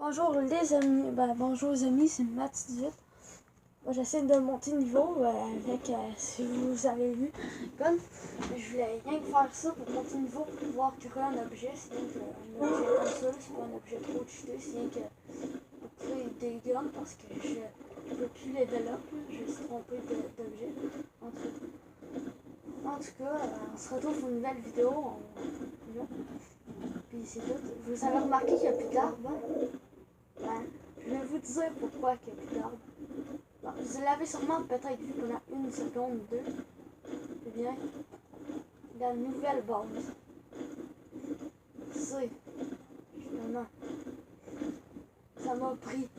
Bonjour les amis, bonjour les amis, c'est Matt18. Moi j'essaie de monter niveau avec, si vous avez vu, comme je voulais rien que faire ça pour monter niveau pour pouvoir créer un objet, c'est rien qu'un objet comme ça, c'est pas un objet trop cheaté, c'est rien que pour créer des guns parce que je peux plus les développer, je me suis trompé d'objet. En tout cas, on se retrouve pour une nouvelle vidéo, puis c'est tout. Vous avez remarqué qu'il n'y a plus d'arbres, je vais vous dire pourquoi il n'y a plus d'arbres. Bon, vous l'avez sûrement peut-être vu pendant une seconde ou deux. Eh bien, la nouvelle base, c'est justement, ça m'a pris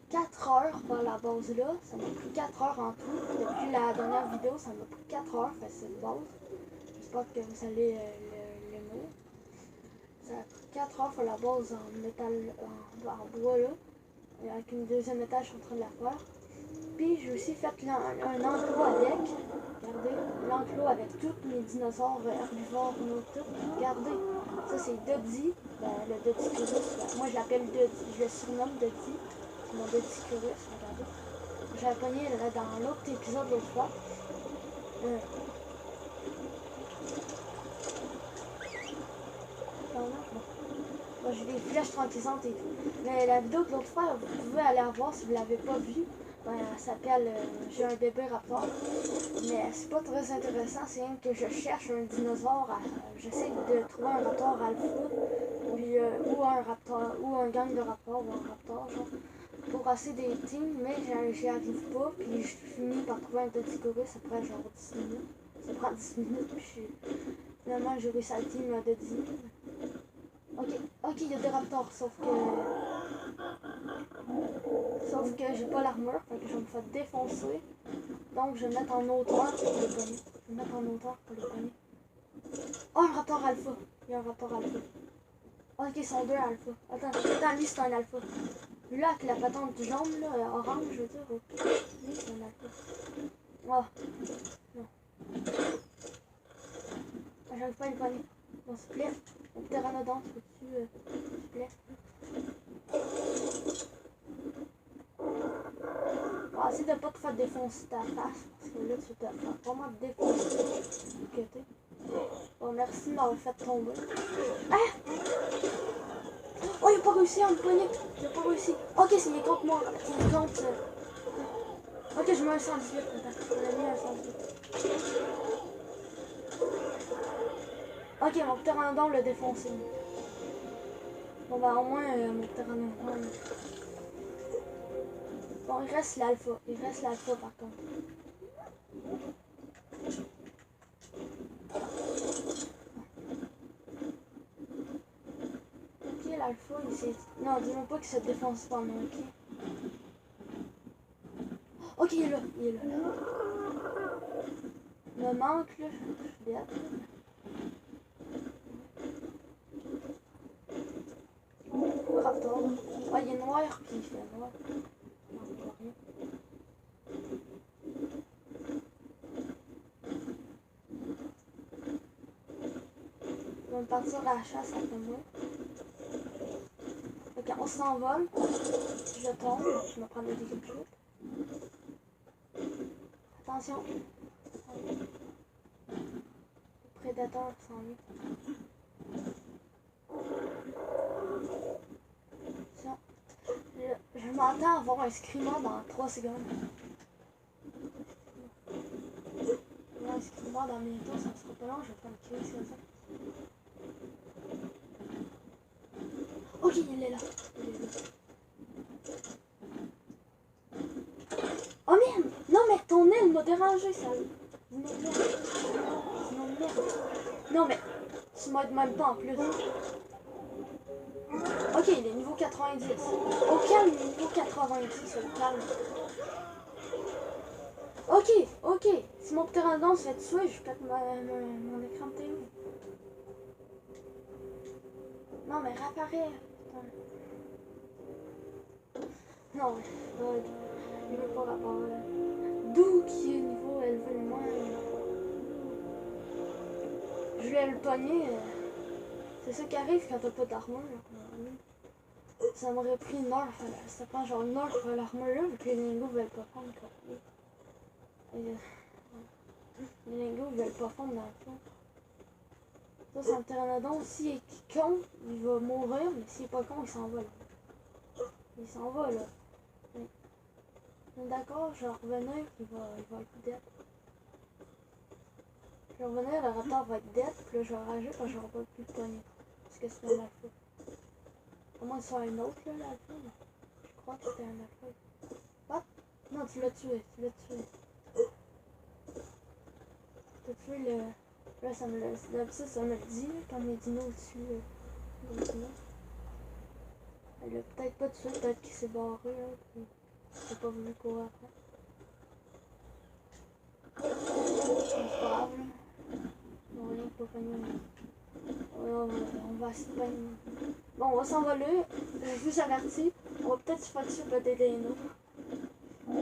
4 heures par la base là. Ça m'a pris 4 heures en tout. Depuis la dernière vidéo, ça m'a pris 4 heures faire cette base. J'espère que vous allez l'aimer. Ça a pris 4 heures pour la base en métal, en bois là. Et avec une deuxième étage, je suis en train de la faire. Puis j'ai aussi fait un enclos avec. Regardez, l'enclos avec tous mes dinosaures herbivores, tout. Regardez, ça c'est Doddy, le Dodicurus. Moi je l'appelle Doddy, je le surnomme Doddy. C'est mon Dodicurus, regardez. J'avais pogné dans l'autre épisode l'autre fois. Bon, j'ai des flèches tranquillisantes et tout. Mais la vidéo de l'autre fois, vous pouvez aller la voir si vous ne l'avez pas vue. Elle s'appelle J'ai un bébé raptor. Mais c'est pas très intéressant, c'est rien que je cherche un dinosaure. J'essaie de trouver un raptor alpha. Puis, ou un raptor, ou un gang de raptors, ou un raptor, genre. Pour passer des teams, mais j'y arrive pas. Puis je finis par trouver un Dodicurus après genre 10 minutes. Ça prend 10 minutes, puis finalement j'ai réussi à le team de 10 minutes. Ok, il y a des raptors, sauf que j'ai pas l'armure, fait que je vais me faire défoncer. Donc je vais me mettre en hauteur pour les pogner. Oh, un raptor alpha. Il y a un raptor alpha. Oh, ok, ils sont deux alpha. Attends, lui c'est un alpha. Lui là avec la patente jaune, là, orange, je veux dire. Lui c'est un alpha. Oh, non. J'arrive pas à le pogner. Bon, s'il te plaît. Mon pteranodon, peux-tu, s'il te plaît? Bon, essaye de pas te faire défoncer ta face, parce que là, tu te fais vraiment défoncer du côté. Bon, merci de m'avoir fait tomber. Ah! Oh, il a pas réussi à me pogner. Il a pas réussi. Ok, c'est contre moi. C'est contre... Ok, je mets un 118. Attends, on a mis un 118. Ok, mon pteranodon l'a défoncé. Bon, bah au moins, mon pteranodon... Bon, il reste l'alpha. Par contre. Ok, l'alpha, il s'est... Non, dis-moi pas qu'il se défonce pas, mais ok. Ok, il est là. Il me manque, là. Je suis bête. Raptor. Ah, il est noir, puis il fait noir. Non, je vois rien. On va partir à la chasse après moi. Ok, on s'envole. Je tombe. Je me prends des dégâts plus vite. Attention. Le prédateur s'en vient. Je m'attends à avoir un screamer dans 3 secondes. Un screamer dans mes tours, ça sera pas long, je vais pas le tuer comme ça. Ok, il est là. Oh merde! Non mais ton aile m'a dérangé, ça. Sinon merde. Non mais tu m'aides même pas en plus. Ok, il est niveau 90. Au calme, niveau 90, au calme. Ok. Si mon pteranodon se fait tuer, je pète mon écran de télé. Non, mais réapparais. Non, il veut pas rapport. D'où qui est niveau élevé le moins. Je voulais le pogner. C'est ça qui arrive quand t'as pas d'armure. Ça m'aurait pris une heure. Ça prend genre une heure pour faire l'armure, vu que les lingos veulent pas fondre. Les lingos veulent pas fondre dans le fond. Ça, c'est un pteranodon. S'il est con, il va mourir, mais s'il est pas con, il s'en va là. Il s'en va là. D'accord, je vais revenir, il va être dead. Je vais revenir, le raptor va être dead, puis là je vais rager parce que je n'aurai pas plus de pogner. Parce que c'était un alpha. Au moins, c'est un autre là, l'alpha. Je crois que c'était un alpha. What? Non, tu l'as tué, tu l'as tué. Tu as tué le. Là, ça me le dit, là, quand les dinos tuent les dinos. Elle l'a peut-être pas tué, peut-être qu'il s'est barré, là, puis il n'a pas voulu courir après. C'est pas grave, là. Non, rien que pas pogner. On va se pogner. Bon, on va s'envoler. Je vous avertis. On va peut-être se faire dessus par des dinos.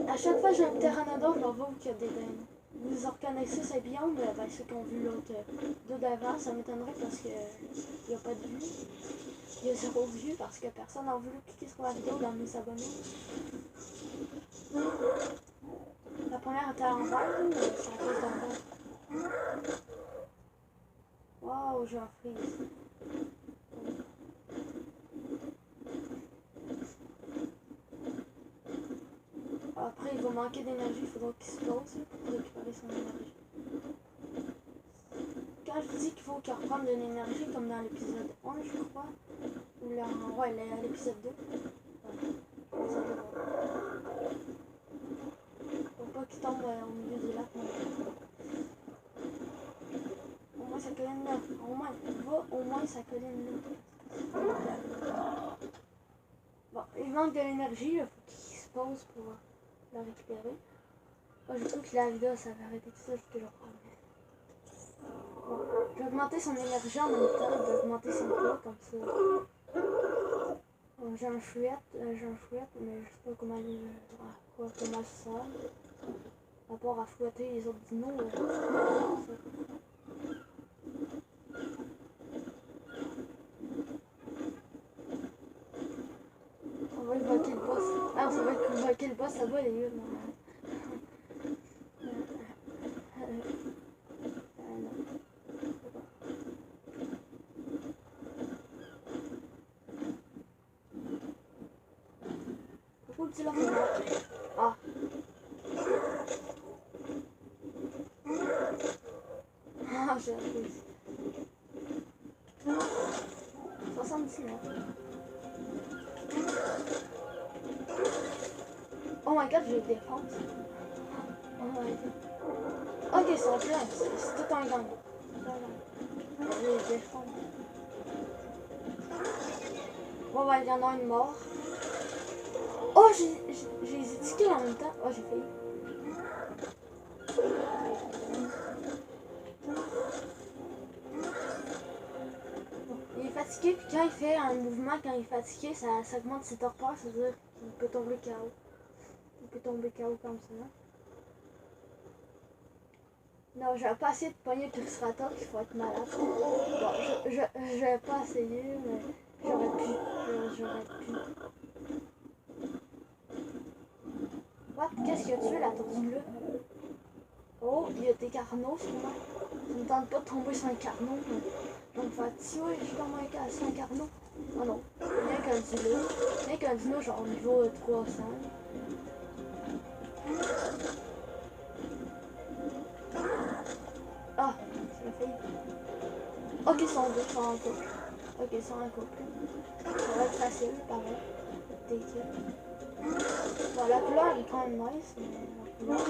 À chaque fois que j'ai un pteranodon, je m'en vais où il y a des dinos. Vous en reconnaissez ces biomes, ben, ceux qui ont vu l'autre deux d'avant, ça m'étonnerait parce qu'il n'y a pas de vue. Il y a 0 vue parce que personne n'a voulu cliquer sur la vidéo dans mes abonnés. La première était en vert, c'est à cause d'un vert. Waouh, j'ai un freeze. Après, il va manquer d'énergie, il faudra qu'il se pose pour récupérer son énergie. Quand je dis qu'il faut qu'il reprenne de l'énergie, comme dans l'épisode 1, je crois, ou là, ouais, l'épisode 2. Ouais, faut pas qu'il tombe au milieu du lac. Au moins, ça colline là. Au moins, ça colline là. Bon, il manque de l'énergie, il faut qu'il se pose pour la récupérer. Moi, je trouve que la vidéo, ça va arrêter tout ça, je te le prends. Bon, je vais augmenter son énergie en même temps, je vais augmenter son poids comme ça. Bon, j'ai un chouette, mais je sais pas comment ça sert. À part à fouetter les autres dinos. On va évoquer le boss. Ah, ça va évoquer le boss, ça va les gars. Pourquoi le dis-là? Ah. Ah, j'ai réussi. 79. Oh my god, j'ai défense. Oh my god. Ok, ils sont pleins. C'est tout un gang. Je vais défendre. Bon, bah, il y en a une mort. Oh, j'ai hésité en même temps. Oh, j'ai failli. Il est fatigué, puis quand il fait un mouvement, quand il est fatigué, ça augmente ses torpeurs, ça veut dire qu'il peut tomber KO. Il peut tomber KO comme ça. Non, j'avais pas essayé de pogner le Triceratops, il faut être malade. Bon, je vais pas essayer, mais j'aurais pu. What? Qu'est-ce qu'il y a tué la tortue bleue? Oh, il y a des carnaux sur moi. Ça me tente pas de tomber sur un carnot. Je vais me faire tuer, je suis dans un carnot. Oh non, rien qu'un dino. Rien qu'un dino, genre niveau 300. Ah, j'ai failli. Ok, ils sont deux, ils sont en couple. Ok, ils sont en couple. Ça va être facile, pareil. Des kills. Bon, la couleur est quand même nice, mais la couleur,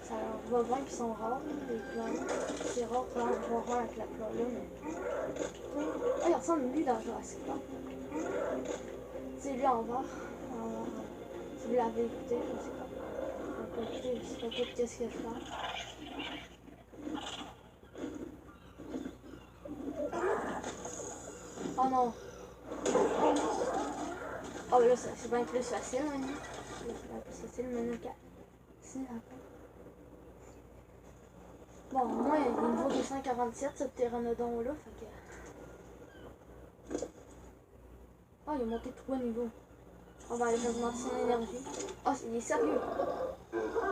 ça va voir qu'ils sont rares, les couleurs. C'est rare qu'on va voir avec la couleur là, mais. Ah, il ressemble lui dans Jurassic Park. C'est lui en vert. Si vous l'avez écouté, je sais pas. Je sais pas qu'est-ce que je parle. Oh non. Oh là c'est bien plus facile maintenant. C'est bien plus facile maintenant si après. Bon au moins il est niveau 247 ce pteranodon là, fait que. Ah, il a monté 3 niveaux. On va aller augmenter son énergie. Ah, il est sérieux.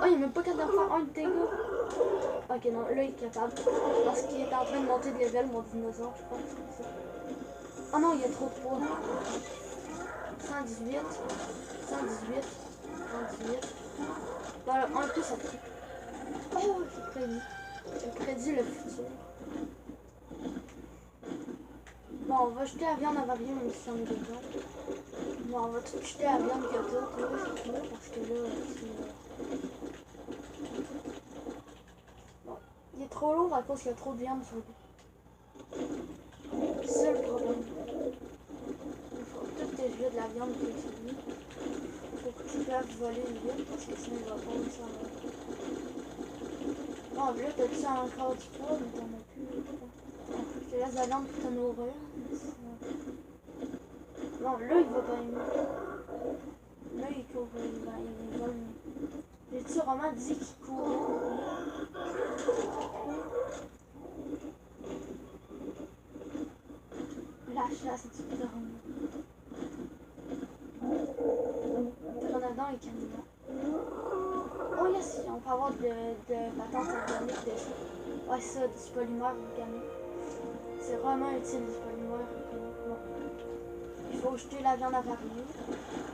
Ah, il est même pas capable de faire un de dégâts. Ok, non, là, il est capable. Parce qu'il est en train de monter de level, mon dinosaure, je crois. Oh non, il y a trop de poids. 118, 118, 118. Voilà, un coup, ça fait. Oh, j'ai prédit. J'ai prédit le futur. Bon, on va jeter la viande à varier, même si on est besoin. Bon, on va tout jeter la viande que tout, c'est tout, parce que là, bon, il est trop lourd à cause qu'il y a trop de viande sur lui. C'est ça le problème. Il faut que tout déjouer de la viande qui est sur lui. Il faut que tu puisses voler vite, parce que sinon il va pas réussir à voler. Bon, là, t'as-tu encore du poids, mais t'en as plus. Je te laisse la viande pour te nourrir. Non, là, il va pas aimer. Là, il court, il vole. J'ai-tu vraiment dit qu'il courait? Lâche-la, c'est du pteranodon. Pteranodon et caninat. Oh yes, on peut avoir de patentes organiques dessus. Ouais, c'est ça, du polymère organique. C'est vraiment utile, du polymère organique. Bon. Il faut jeter la viande à varier.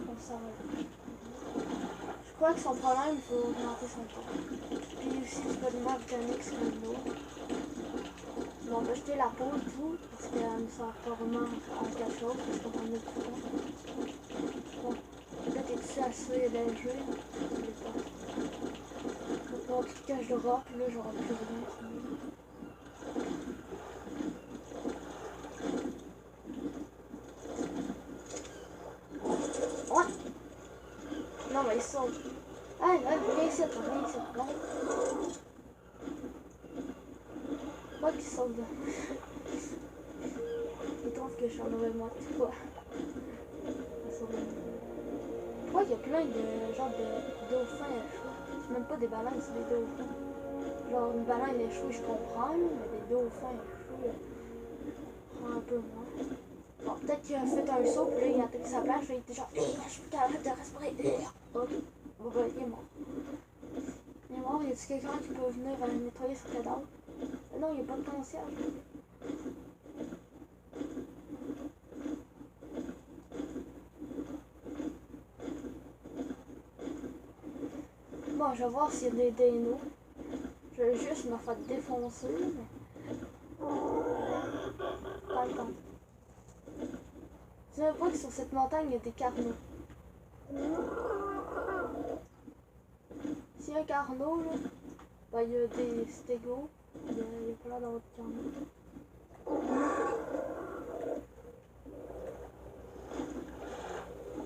Comme ça, voilà. Je crois que son problème, il faut augmenter son temps. Puis aussi du polymère organique, c'est comme l'eau. Bon, on va jeter la peau et tout, parce qu'elle ne sert pas vraiment à quelque chose, parce qu'on en a tout le temps. Bon, là, t'es-tu assez léger? Je l'ai pas. Bon, tout cas, je l'aurai, puis là, j'aurai plus rien. Ouais! Non, mais il saute. Ah, là, viens ici, bon. Moi qui saute là. Il trouve que je suis en mauvais mode, quoi. Ouais, il y a plein de genres de dauphins à choux. C'est même pas des baleines, c'est des dauphins. Genre, une baleine à choux, je comprends, mais des dauphins à choux, je prends un peu moins. Bon, peut-être qu'il a fait un saut, puis là, il a attaqué sa planche, il était genre, je suis plus capable de respirer. Ok, bon, ben, il est mort. Il est mort, y a-t-il quelqu'un qui peut venir nettoyer ce cadavre? Non, il n'y a pas de concierge. Bon, je vais voir s'il y a des dinos. Je vais juste me faire défoncer, mais... Pas le temps. Tu sais pas que sur cette montagne, il y a des carnaux. S'il y a un carnot, là, ben, il y a des stégots. Il y a pas l'air d'avoir de carnot.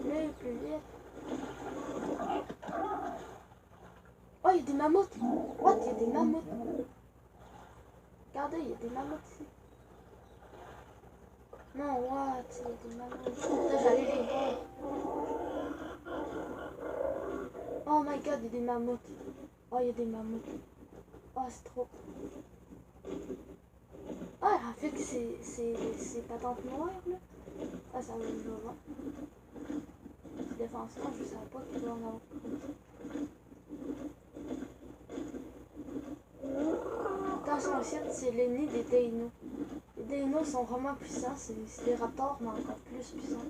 Là, plus vite. Oh, il y a des mammouths! What? Il y a des mammouths! Regardez, il y a des mammouths ici. Non, what? Il y a des mammouths. Là, j'allais les voir. Oh my god, il y a des mammouths. Oh, il y a des mammouths. Oh, c'est trop. Ah, en fait, c'est patente noire, là. Ah, ça va le voir. C'est défenseur, je savais pas qu'il doit en avoir comme ça. Attention aussi, c'est l'ennemi des dinos. Les dinos sont vraiment puissants, c'est des raptors, mais encore plus puissants.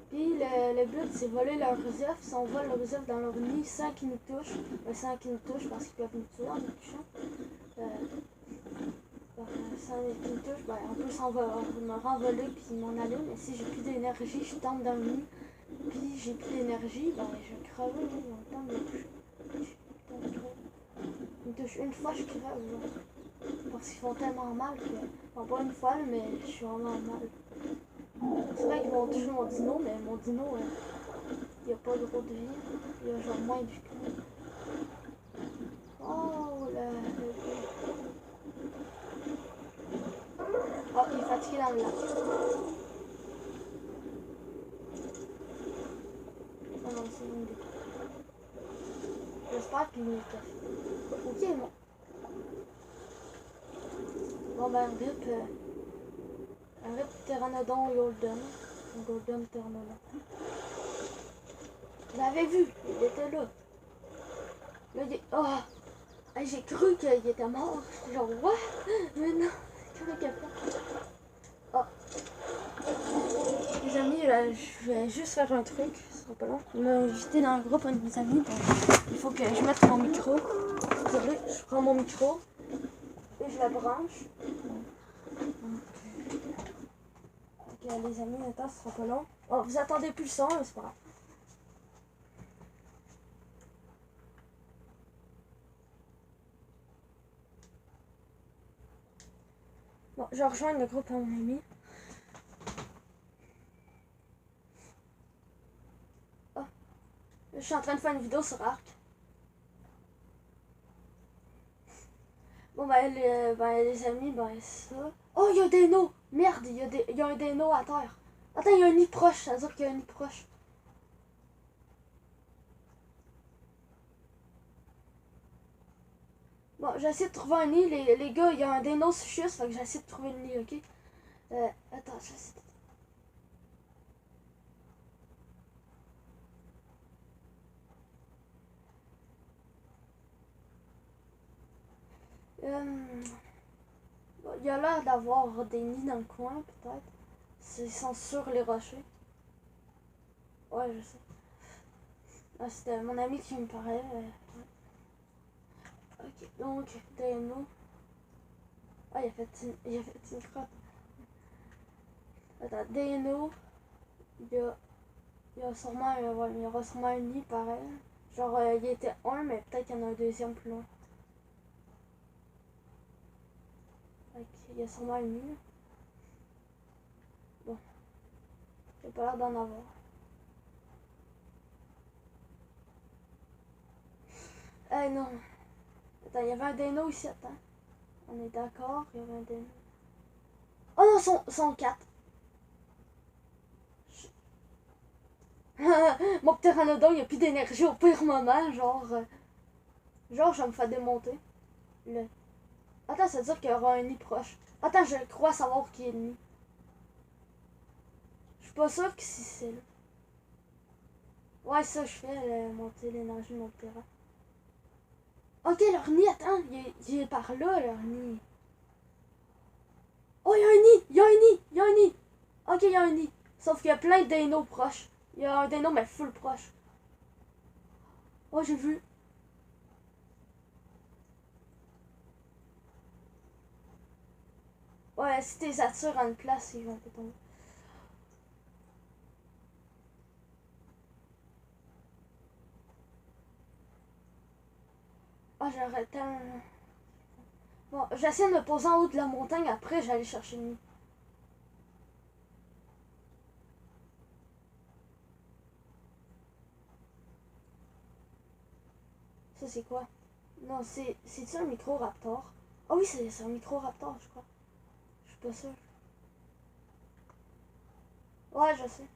Puis le but, c'est voler leurs œufs. Si on vole leurs œufs dans leur nid sans qu'ils nous touchent, sans qu'ils nous touchent parce qu'ils peuvent nous tuer en nous touchant. Sans qu'ils nous touchent, on peut me renvoler puis m'en aller. Mais si j'ai plus d'énergie, je tombe dans le nid. Puis j'ai plus d'énergie, je vais crever longtemps de me toucher. Ils me touchent une fois, je crève. Parce qu'ils font tellement mal que. Bon, pas une fois, mais je suis vraiment mal. C'est vrai qu'ils vont toucher mon dino, mais mon dino, il n'y a pas gros de vie. Il y a genre moins de vie que moi. Oh là là. Oh, il est fatigué dans le lac. Oh non, c'est une idée. J'espère qu'il nous cache. Ok, bon. Bon, ben, rip Pteranodon Yolden. Un golden pteranodon. Vous l'avez vu, il était là. Là, il est... Oh! Hey, j'ai cru qu'il était mort. J'étais genre, what? Mais non, comment qu'il a fait? Oh! Les amis, là, je vais juste faire un truc, ce sera pas long. Il m'a invité dans le groupe un de mes amis, donc il faut que je mette mon micro. Désolé, je prends mon micro et je la branche. Ok, les amis, attends, ce sera pas long. Oh, vous attendez plus le son, c'est pas grave. Bon, je rejoins le groupe à mon ami. Oh, je suis en train de faire une vidéo sur Arc. Bon, les amis, c'est ça. Oh, il y a des noms! Merde, il y a un déno à terre. Attends, il y a un nid proche, ça veut dire qu'il y a un nid proche. Bon, j'essaie de trouver un nid, les gars, il y a un déno juste, fait que j'essaie de trouver le nid, ok? Attends, j'essaie bon, il y a l'air d'avoir des nids dans le coin, peut-être. Ils sont sur les rochers. Ouais, je sais. Ah, c'était mon ami qui me parlait. Ouais. Ok, donc, déno. Ah, il a fait une crotte. Attends, déno. Il y a sûrement, il y aura sûrement un nid pareil. Genre, il y était un, mais peut-être qu'il y en a un deuxième plus loin. Ok, il y a sûrement un nid. Bon. J'ai pas l'air d'en avoir. Eh non. Attends, il y avait un déno ici, attends. On est d'accord, il y avait un déno. Oh non, sont 4. Mon pteranodon, il n'y a plus d'énergie au pire moment, genre je me fais démonter. Attends, ça veut dire qu'il y aura un nid proche. Attends, je crois savoir qui est le nid. Je suis pas sûre que si c'est là. Ouais, ça, je fais monter l'énergie de mon terrain. Ok, leur nid, attends, il est par là, leur nid. Oh, il y a un nid, il y a un nid, il y a un nid. Ok, il y a un nid. Sauf qu'il y a plein de dinos proches. Il y a un dino, mais full proche. Oh, j'ai vu. Ouais, si t'es attires à une place, ils vont te tomber. Ah, j'arrête un... Bon, j'essaie de me poser en haut de la montagne, après j'allais chercher le nid. Ça, c'est quoi? Non, c'est-tu un micro-raptor? Ah oui, c'est un micro-raptor, je crois. Je suis pas sûre. Ouais, je sais.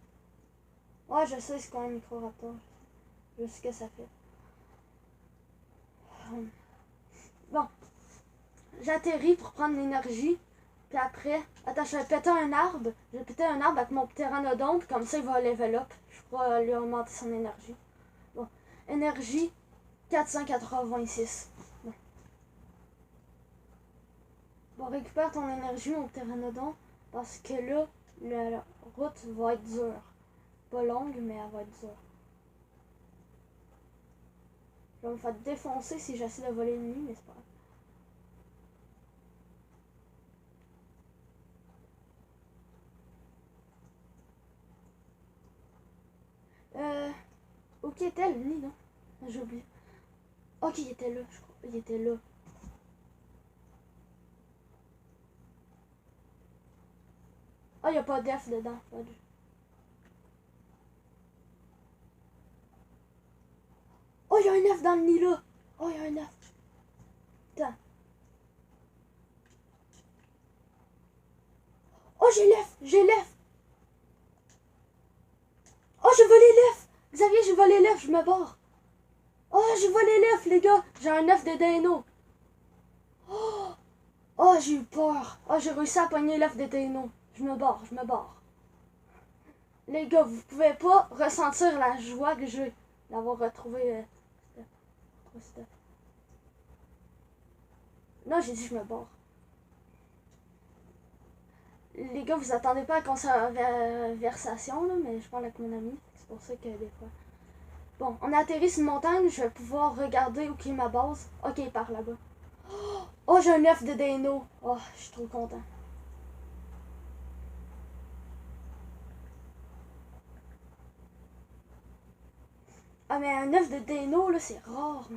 Ouais, je sais c'est quoi un micro-raptor. Je sais ce que ça fait. Bon. J'atterris pour prendre l'énergie. Puis après, attends, je vais péter un arbre. Je vais péter un arbre avec mon pteranodon. Puis comme ça, il va level up. Je pourrai lui augmenter son énergie. Bon. Énergie 486. Bon, récupère ton énergie, mon pteranodon. Parce que là, la route va être dure. Pas longue, mais elle va être dure. Je vais me faire défoncer si j'essaie de voler le nid, mais c'est pas grave. Ok, était le nid, non? J'ai oublié. Ok, il était là, je crois. Il était là. Ah, il n'y a pas d'œuf dedans. Oh, il y a un œuf dans le nid là. Oh, il y a un œuf. Attends. Oh, j'ai l'œuf. J'ai l'œuf. Oh, j'ai volé l'œuf. Xavier, j'ai volé l'œuf. Je me barre. Oh, j'ai volé l'œuf, les gars. J'ai un œuf de dino. Oh, oh j'ai eu peur. Oh, j'ai réussi à pogner l'œuf de dino. Je me barre, je me barre. Les gars, vous pouvez pas ressentir la joie que j'ai d'avoir retrouvé Steph. Non, j'ai dit je me barre. Les gars, vous attendez pas à conversation, là, mais je parle avec mon ami. C'est pour ça que des fois... Bon, on a atterri sur une montagne, je vais pouvoir regarder où est ma base. Ok, par là-bas. Oh, j'ai un œuf de dino. Oh, je suis trop content. Ah, mais un œuf de dino, là, c'est rare.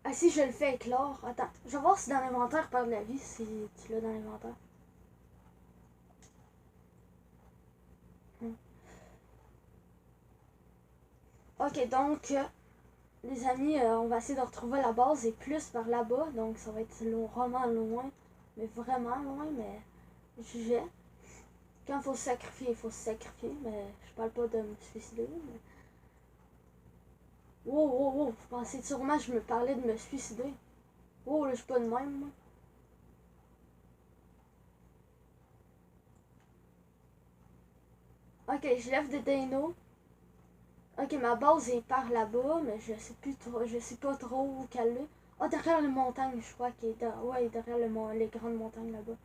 Ah, si je le fais éclore. Attends, je vais voir si dans l'inventaire par de la vie, si tu l'as dans l'inventaire. Ok, donc, les amis, on va essayer de retrouver la base et plus par là-bas. Donc, ça va être vraiment loin. Mais vraiment loin, mais j'y vais. Quand il faut se sacrifier, il faut se sacrifier. Mais je parle pas de me suicider. Mais... Wow, wow, wow. Vous pensez sûrement que je me parlais de me suicider. Oh, là, je suis pas de même, moi. Ok, je lève des dinos. Ok, ma base est par là-bas, mais je sais plus trop, je sais pas trop où qu'elle est. Oh, derrière les montagnes, je crois qu'il est ouais, derrière les grandes montagnes là-bas.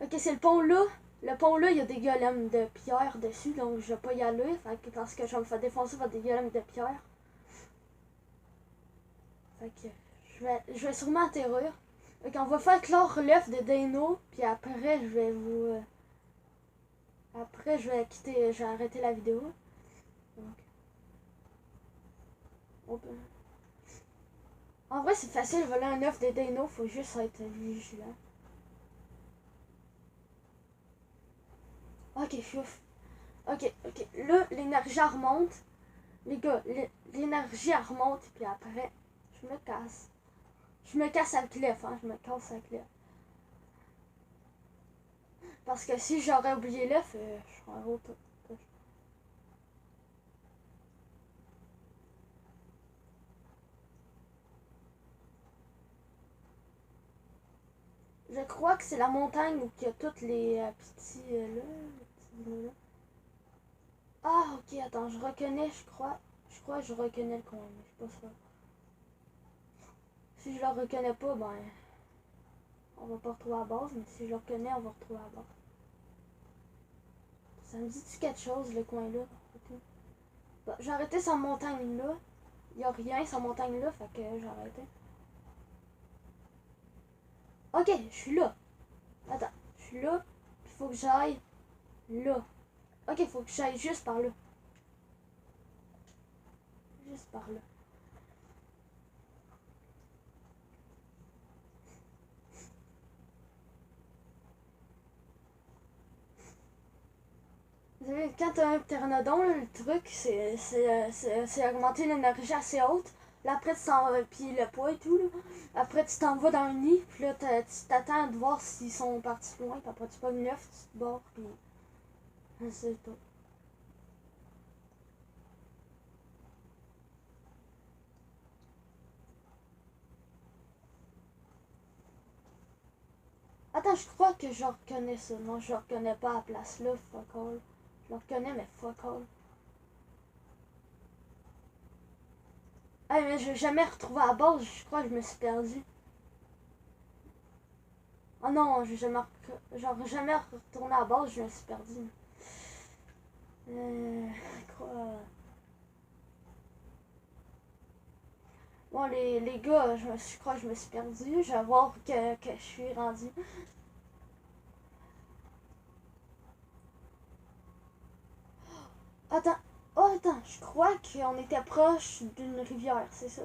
Ok, c'est le pont là. Le pont là, il y a des golems de pierre dessus, donc je vais pas y aller, parce que je vais me faire défoncer par des golems de pierre. Fait que je vais sûrement atterrir. Ok, on va faire clore l'œuf de Dino, puis après je vais vous... après je vais quitter, je vais arrêter la vidéo. Donc, on peut... En vrai, c'est facile de voler un œuf de Dino, faut juste être vigilant. Ok, fiouf. Ok, ok. Là, l'énergie remonte. Les gars, l'énergie remonte, puis après, je me casse. Je me casse avec l'œuf, hein. Je me casse avec l'œuf. Parce que si j'aurais oublié l'œuf, je serais en route. Je crois que c'est la montagne où il y a toutes les petits là, les petits là. Ah, ok, attends, je reconnais, je crois. Je crois que je reconnais le coin, mais je suis pas sûr. Si je le reconnais pas, ben, on va pas retrouver la base, mais si je le reconnais, on va retrouver la base. Ça me dit-tu quelque chose, le coin là? Okay. Bon, j'ai arrêté sa montagne là. Il y a rien, sa montagne là, fait que j'ai arrêté. Ok, je suis là. Attends, je suis là. Il faut que j'aille là. Ok, il faut que j'aille juste par là. Juste par là. Vous savez, quand t'as un pteranodon, le truc, c'est augmenter l'énergie assez haute. Là, après, tu t'en vas, puis le poids et tout, là. Après, tu t'en vas dans un nid, puis là, tu t'attends de voir s'ils sont partis loin, puis après, tu pognes l'œuf, tu te barres, puis... C'est tout. Attends, je crois que je reconnais ça. Non, je le reconnais pas à la place là, fuck all. Je le reconnais, mais fuck all. Ah, mais je vais jamais retrouver la base, je crois que je me suis perdu. Oh non, je vais jamais, genre, jamais retourné à la base, je me suis perdu. Quoi? Bon, les gars, je crois que je me suis perdu. Je vais voir que je suis rendu. Attends, oh, attends, je crois qu'on était proche d'une rivière, c'est ça?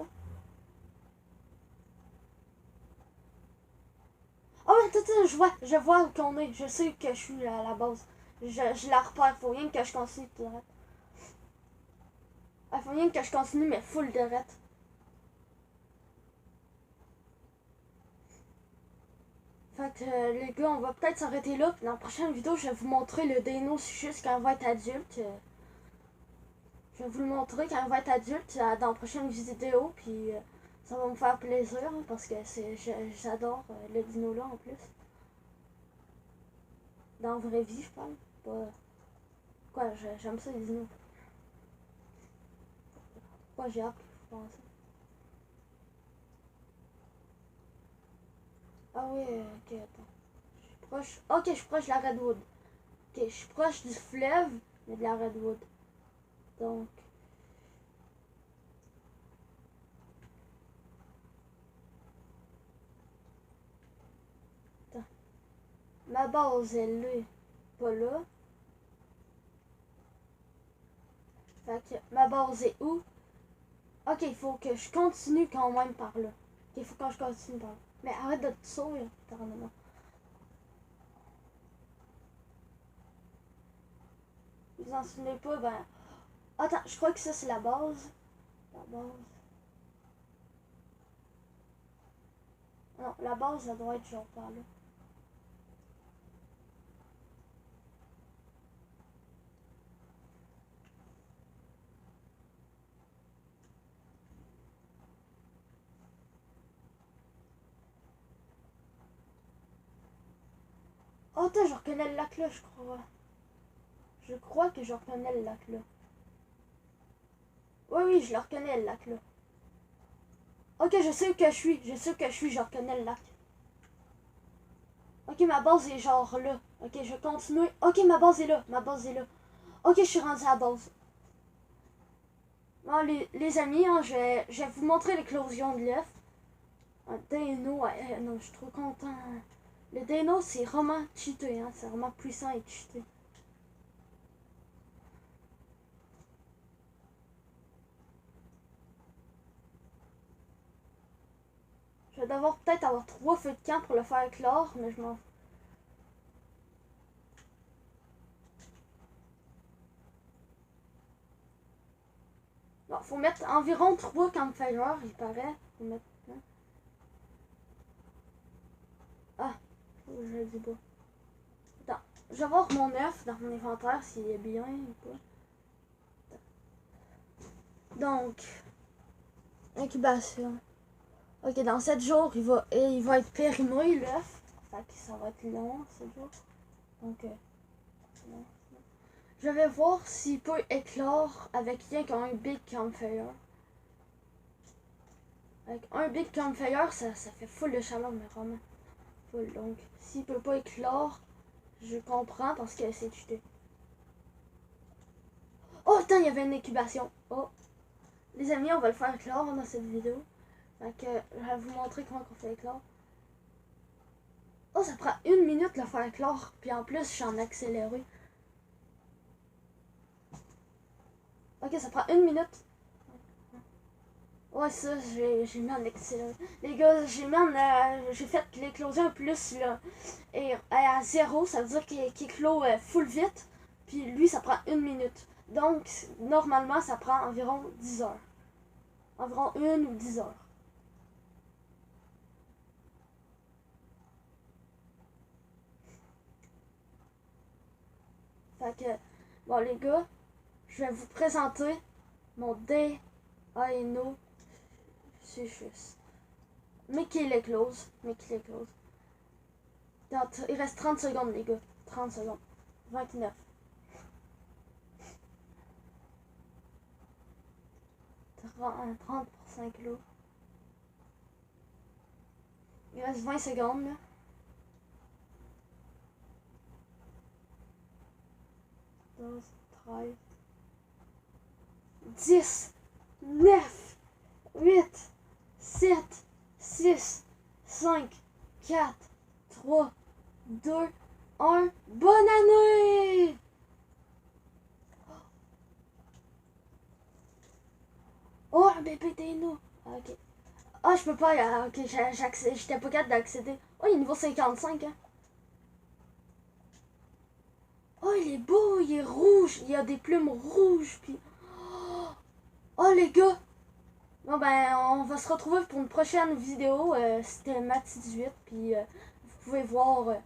Oh, attends, je vois où qu'on est. Je sais que je suis à la base. Je la repère, faut rien que je continue de rette. Ah, faut rien que je continue, mais full de rette. Fait que les gars, on va peut-être s'arrêter là. Puis dans la prochaine vidéo, je vais vous montrer le dino juste quand il va être adulte. Je vais vous le montrer quand il va être adulte dans la prochaine vidéo. Puis ça va me faire plaisir hein, parce que j'adore le dino là en plus. dans la vraie vie, je parle. Pas... Quoi, j'aime ça, les dinos. Pourquoi j'ai hâte qu'il faut penser. Ah oui, ok, attends. Je suis proche. Ok, je suis proche de la Redwood. Ok, je suis proche du fleuve, mais de la Redwood. Donc. Attends. Ma base, elle est pas là. Fait que ma base est où? Ok, il faut que je continue quand même par là. Ok, il faut que je continue par là. Mais arrête de te sauver, éternellement. Vous en souvenez pas, ben... Attends, je crois que ça c'est la base. La base. Non, la base, ça doit être genre par là. Oh, attends, je reconnais le lac là, je crois. Je crois que je reconnais le lac là. Oui, oui, je le reconnais le lac là. Ok, je sais où que je suis. Je sais où que je suis, je reconnais le lac. Ok, ma base est genre là. Ok, je vais continuer. Ok, ma base est là. Ma base est là. Ok, je suis rendu à la base. Bon, les amis, hein, je vais vous montrer l'éclosion de l'œuf. Un dino, non, je suis trop content. Le dino, c'est vraiment cheaté, hein, c'est vraiment puissant et cheaté. Je vais devoir peut-être avoir 3 feux de camp pour le faire éclore, mais je m'en fous. Bon, faut mettre environ 3 campfires, il paraît. Faut mettre... Hein? Ah, je le dis pas. Attends, je vais voir mon œuf dans mon inventaire s'il est bien ou pas. Donc, incubation. Ok, dans 7 jours, il va être périmé l'œuf. Fait que ça va être long, 7 jours. Donc, je vais voir s'il peut éclore avec rien qu'un big campfire. Avec un big campfire, ça fait full de chaleur, mais vraiment full. Donc, s'il peut pas éclore, je comprends parce que c'est cheaté. Oh, attends, il y avait une incubation. Oh, les amis, on va le faire éclore dans cette vidéo. Fait que je vais vous montrer comment on fait éclore. Oh, ça prend 1 minute le faire éclore. Puis en plus, je suis en accéléré. Ok, ça prend 1 minute. Ouais, ça, j'ai mis en accéléré. Les gars, j'ai fait l'éclosion plus là. Et à 0, ça veut dire qu'il éclot full vite. Puis lui, ça prend 1 minute. Donc, normalement, ça prend environ 10 heures. Environ 1 ou 10 heures. Fait que, bon, les gars, je vais vous présenter mon Dino Suchus. Mais qu'il est close. Il reste 30 secondes, les gars. 30 secondes. 29. 30 pour 5 kilos. Il reste 20 secondes, là. 12, 13, 10, 9, 8, 7, 6, 5, 4, 3, 2, 1. Bonne année! Oh, un bébé Dino. Ok. Ah, je peux pas. Ok, j'étais pas capable d'accéder. Oh, il est niveau 55, hein. Oh, il est beau, il est rouge. Il y a des plumes rouges. Puis... Oh, les gars. Bon, ben, on va se retrouver pour une prochaine vidéo. C'était Matt18. Puis, vous pouvez voir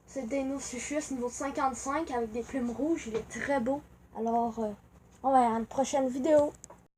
ce Dino Suchus niveau 55 avec des plumes rouges. Il est très beau. Alors, on va à une prochaine vidéo.